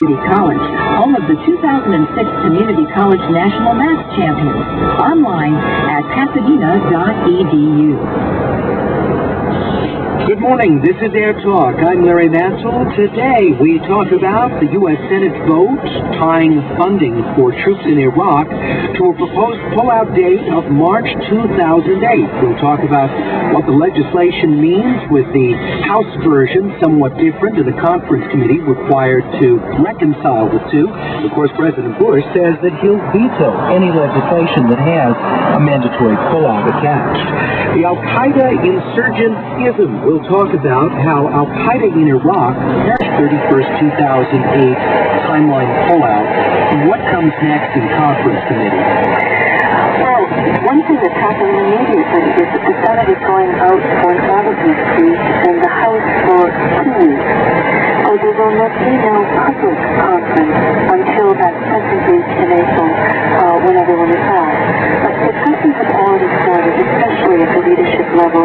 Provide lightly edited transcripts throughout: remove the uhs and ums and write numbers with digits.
Community College, home of the 2006 Community College National Math Champions. Online at pasadena.edu. Good morning, this is Air Talk. I'm Larry Mansell. Today we talk about the U.S. Senate vote tying funding for troops in Iraq to a proposed pullout date of March 2008. We'll talk about what the legislation means with the House version, somewhat different, and the conference committee required to reconcile the two. Of course, President Bush says that he'll veto any legislation that has a mandatory pullout attached. The Al-Qaeda insurgentism. We'll talk about how Al-Qaeda in Iraq, March 31st, 2008, timeline pullout, and what comes next in conference committee. Well, one thing that's happening immediately is that the Senate is going out for an amnesty and the House for 2 weeks. There will not be no public conference until that second week in April, when everyone is back. But discussions have already started, especially at the leadership level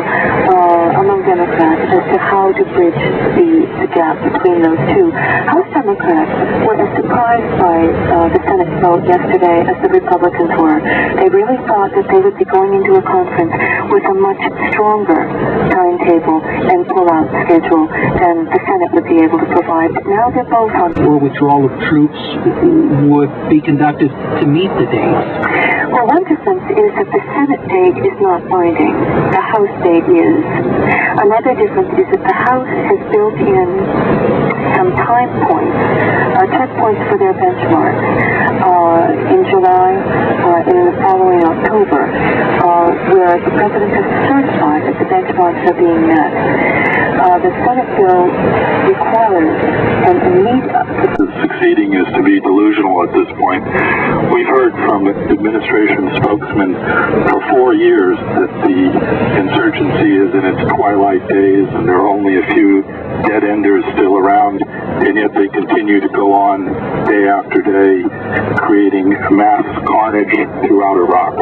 among Democrats, as to how to bridge the gap between those two. House Democrats were as surprised by the Senate vote yesterday as the Republicans were. They really thought that they would be going into a conference with a much stronger timetable and pull-out schedule than the Senate would be able to provide. But now they're both on. Or withdrawal of troops would be conducted to meet the dates. Well, one difference is that the Senate date is not binding. The House date is. Another difference is that the House has built in some time points, checkpoints for their benchmarks in July and in the following October, where the President has certified that the benchmarks are being met. The Senate bill requires an meet-up. Succeeding is to be delusional at this point. We've heard from administration spokesmen for 4 years that the insurgency is in its twilight days and there are only a few dead-enders still around, and yet they continue to go on day after day, creating mass carnage throughout Iraq.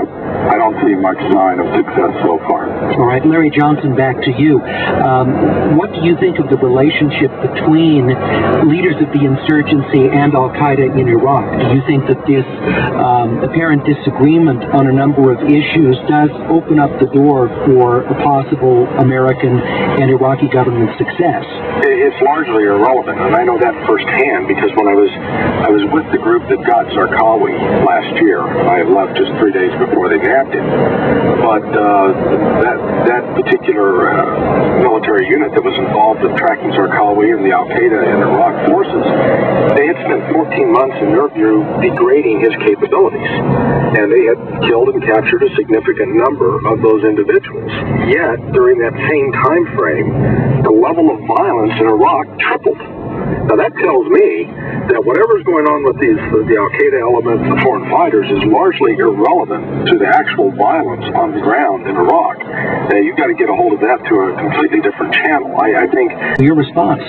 I don't see much sign of success so far. All right, Larry Johnson, back to you. What do you think of the relationship between leaders of the insurgency and Al-Qaeda in Iraq? Do you think that this apparent disagreement on a number of issues does open up the door for a possible American and Iraqi government success? It's largely irrelevant, and I know that firsthand because when I was with the group that got Zarqawi last year. I left just 3 days before they nabbed him. But that particular military unit that was involved with tracking Zarqawi and the Al-Qaeda and Iraq forces, they had spent 14 months, in their view, degrading his capabilities. And they had killed and captured a significant number of those individuals. Yet, during that same time frame, the level of violence in Iraq tripled. Now that tells me that whatever's going on with the Al-Qaeda elements, the foreign fighters, is largely irrelevant to the actual violence on the ground in Iraq. You've got to get a hold of that to a completely different channel. I think. Your response?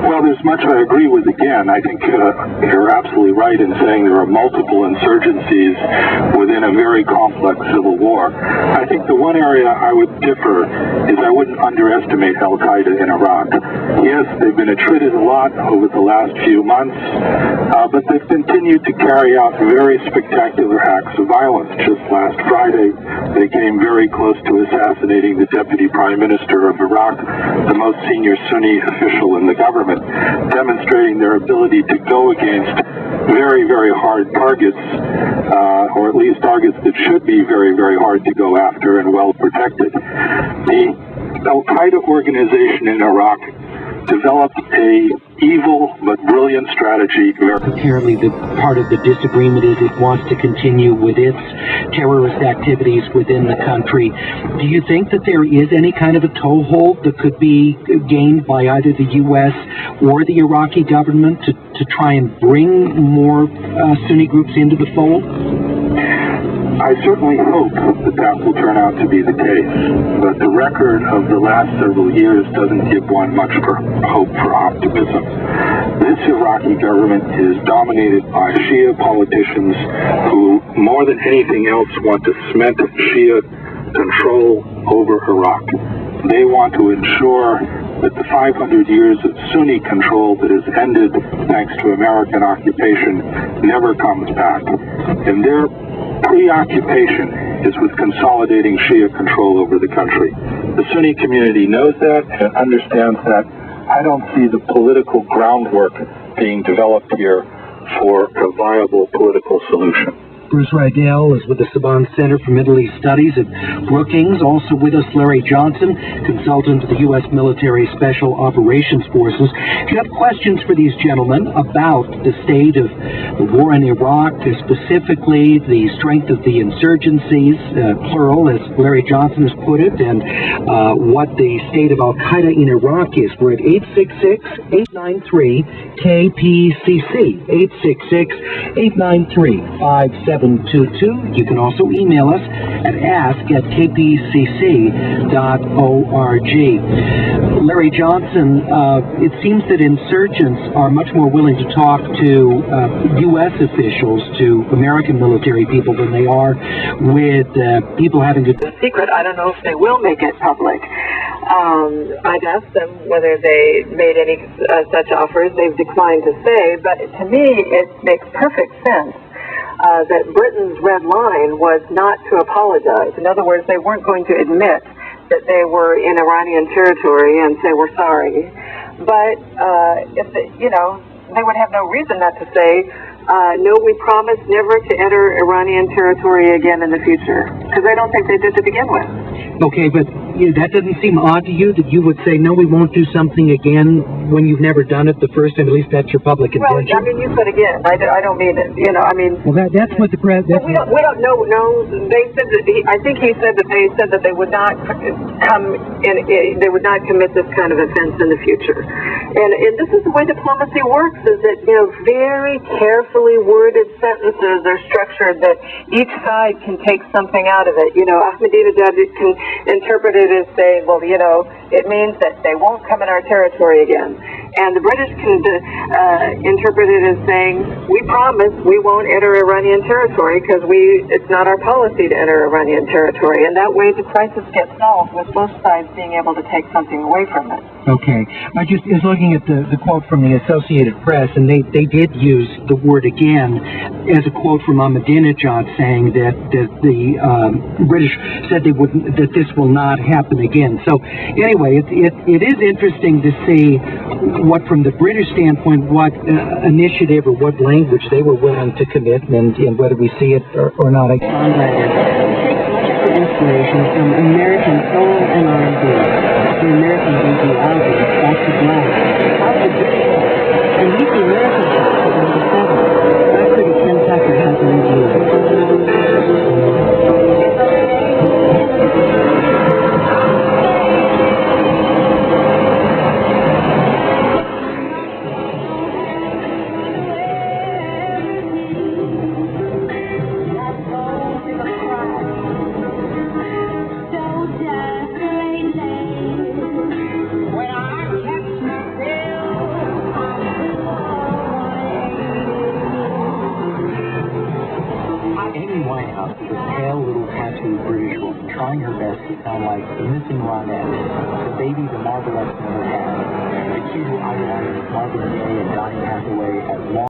Well, there's much I agree with. Again, I think you're absolutely right in saying there are multiple insurgencies within a very complex civil war. I think the one area I would differ is I wouldn't underestimate Al-Qaeda in Iraq. Yes, they've been attrited a lot over the last few months, but they've continued to carry out very spectacular acts of violence. Just last Friday, they came very close to assassinating the Deputy Prime Minister of Iraq, the most senior Sunni official in the government, demonstrating their ability to go against very, very hard targets, or at least targets that should be very, very hard to go after and well protected. The Al-Qaeda organization in Iraq developed a evil but brilliant strategy. Apparently the part of the disagreement is it wants to continue with its terrorist activities within the country. Do you think that there is any kind of a toehold that could be gained by either the U.S. or the Iraqi government to try and bring more Sunni groups into the fold? I certainly hope that will turn out to be the case, but the record of the last several years doesn't give one much hope for optimism. This Iraqi government is dominated by Shia politicians who, more than anything else, want to cement Shia control over Iraq. They want to ensure that the 500 years of Sunni control that has ended thanks to American occupation never comes back. And their preoccupation is with consolidating Shia control over the country. The Sunni community knows that and understands that. I don't see the political groundwork being developed here for a viable political solution. Bruce Rydell is with the Saban Center for Middle East Studies at Brookings. Also with us, Larry Johnson, consultant to the U.S. Military Special Operations Forces. If you have questions for these gentlemen about the state of the war in Iraq, specifically the strength of the insurgencies, plural, as Larry Johnson has put it, and what the state of al-Qaeda in Iraq is, we're at 866-893-KPCC, 866-893-5722. You can also email us at ask@kpcc.org. Larry Johnson, it seems that insurgents are much more willing to talk to U.S. officials, to American military people, than they are with people having to... The secret, I don't know if they will make it public. I've asked them whether they made any such offers. They've declined to say, but to me it makes perfect sense that Britain's red line was not to apologize. In other words, they weren't going to admit that they were in Iranian territory and say we're sorry. But if they, they would have no reason not to say, no, we promise never to enter Iranian territory again in the future, because I don't think they did to begin with. Okay, but that doesn't seem odd to you, that you would say, no, we won't do something again when you've never done it the first time? At least that's your public intention. Well, I mean, you said again. I don't mean it. Well, that's what the president... We don't know. No, they said that. I think he said that they said that they would not come in. They would not commit this kind of offense in the future. And this is the way diplomacy works: is that very carefully worded sentences are structured that each side can take something out of it. Ahmadinejad can interpret it as saying, well, it means that they won't come in our territory again. And the British can interpret it as saying, we promise we won't enter Iranian territory because it's not our policy to enter Iranian territory. And that way the crisis gets solved with both sides being able to take something away from it. Okay. I just was looking at the quote from the Associated Press, and they did use the word again as a quote from Ahmadinejad saying that the British said that this will not happen again. So anyway, it is interesting to see what, from the British standpoint, what initiative or what language they were willing to commit, and whether we see it or not. Songwriter takes much of her inspiration from American soul and R&B. The American bluesy album, Back to Black, out of the and meet the American shots at number 7. Our critic Ken Tucker has a review. Trying her best to sound like the missing Ronette, the baby the Marvel X never had, the kid who idolizes Marvin Gaye and Donny Hathaway as long